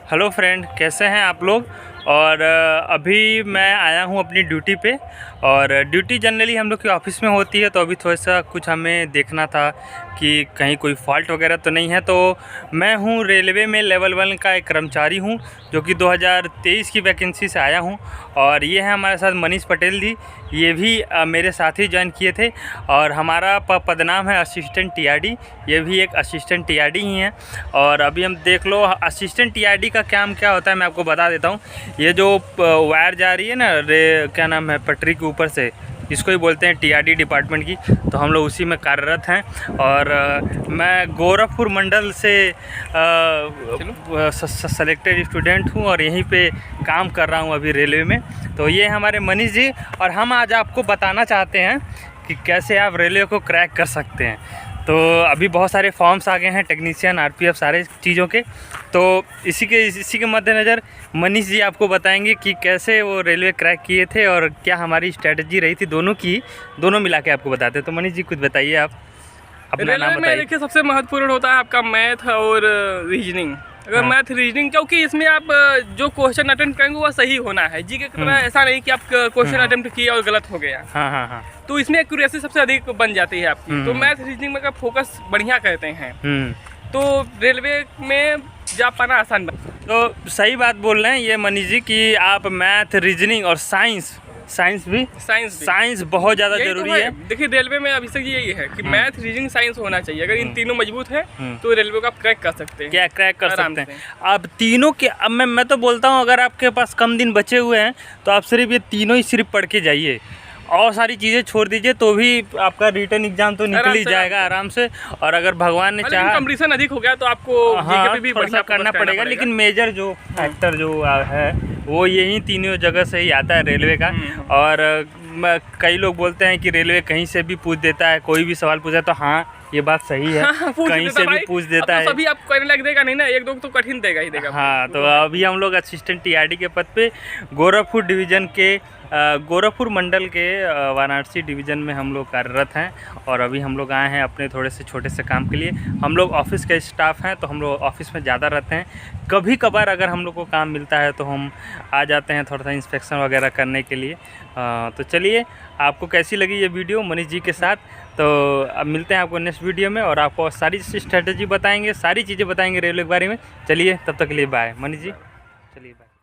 Hello friend, कैसे हैं आप लोग। और अभी मैं आया हूं अपनी ड्यूटी पे। और ड्यूटी जनरली हम लोग की ऑफिस में होती है, तो अभी थोड़ा सा कुछ हमें देखना था कि कहीं कोई फॉल्ट वगैरह तो नहीं है। तो मैं हूं रेलवे में लेवल 1 का एक कर्मचारी हूं, जो कि 2023 की वैकेंसी से आया हूं। और ये है हमारे साथ मनीष पटेल जी, ये भी मेरे साथ ही ज्वाइन किए थे। और हमारा पदनाम है असिस्टेंट टीआरडी, ये भी एक असिस्टेंट टीआरडी ही हैं। और अभी हम देख लो असिस्टेंट टीआरडी का काम क्या होता है, मैं आपको बता देता हूँ। ये जो वायर जा रही है ना, क्या नाम है, पटरी के ऊपर से, इसको ही बोलते हैं टीआरडी डिपार्टमेंट की। तो हम लोग उसी में कार्यरत हैं। और मैं गोरखपुर मंडल से सेलेक्टेड स्टूडेंट हूं और यहीं पे काम कर रहा हूं अभी रेलवे में। तो ये हमारे मनीष जी, और हम आज आपको बताना चाहते हैं कि कैसे आप रेलवे को क्रैक कर सकते हैं। तो अभी बहुत सारे फॉर्म्स आ गए हैं, टेक्नीशियन, आरपीएफ, सारे चीज़ों के। तो इसी के मद्देनज़र मनीष जी आपको बताएंगे कि कैसे वो रेलवे क्रैक किए थे और क्या हमारी स्ट्रेटजी रही थी दोनों मिला के आपको बताते हैं। तो मनीष जी कुछ बताइए, आप अपना नाम बताइए। देखिए, सबसे महत्वपूर्ण होता है आपका मैथ और रीजनिंग। अगर मैथ रीजनिंग, क्योंकि इसमें आप जो क्वेश्चन अटेम्प्ट करेंगे वो सही होना है। जी के तरह ऐसा नहीं कि आप क्वेश्चन अटेम्प्ट किए और गलत हो गया। हाँ। तो इसमें एक्यूरेसी सबसे अधिक बन जाती है आपकी। तो मैथ रीजनिंग में का फोकस बढ़िया करते हैं तो रेलवे में जा पाना आसान बन। तो सही बात बोल रहे हैं ये मनीष जी कि आप मैथ, रीजनिंग और साइंस बहुत ज़्यादा जरूरी है। देखिए, रेलवे में अभी तक यही है कि मैथ, रीजनिंग, साइंस होना चाहिए। अगर इन तीनों मजबूत है तो रेलवे को आप क्रैक कर सकते हैं। क्या क्रैक कर सकते हैं आप तीनों के। अब मैं तो बोलता हूँ, अगर आपके पास कम दिन बचे हुए हैं तो आप सिर्फ ये तीनों ही सिर्फ पढ़ के जाइए और सारी चीज़ें छोड़ दीजिए, तो भी आपका रिटर्न एग्जाम तो निकल ही जाएगा आराम से। और अगर भगवान ने चाहा, कंपटीशन अधिक हो गया तो आपको हाँ भी बढ़िया करना पड़ेगा। लेकिन मेजर जो फैक्टर जो है वो यही तीनों जगह से ही आता है रेलवे का। और कई लोग बोलते हैं कि रेलवे कहीं से भी पूछ देता है, कोई भी सवाल पूछा, तो हाँ ये बात सही है, कहीं से भी पूछ देता है। सभी आपको करने लग देगा नहीं ना, एक दो तो कठिन देगा ही देगा। हाँ, तो अभी हम लोग असिस्टेंट टीआरडी के पद पे गोरखपुर डिवीज़न के गोरखपुर मंडल के वाराणसी डिवीज़न में हम लोग कार्यरत हैं। और अभी हम लोग आए हैं अपने थोड़े से छोटे से काम के लिए। हम लोग ऑफिस के स्टाफ हैं, तो हम लोग ऑफिस में ज़्यादा रहते हैं। कभी कभार अगर हम लोग को काम मिलता है तो हम आ जाते हैं थोड़ा सा इंस्पेक्शन वगैरह करने के लिए। तो चलिए, आपको कैसी लगी ये वीडियो मनीष जी के साथ। तो अब मिलते हैं आपको नेक्स्ट वीडियो में, और आपको सारी स्ट्रेटजी बताएंगे, सारी चीज़ें बताएंगे रेलवे के बारे में। चलिए, तब तक के लिए बाय मनीष जी, चलिए बाय।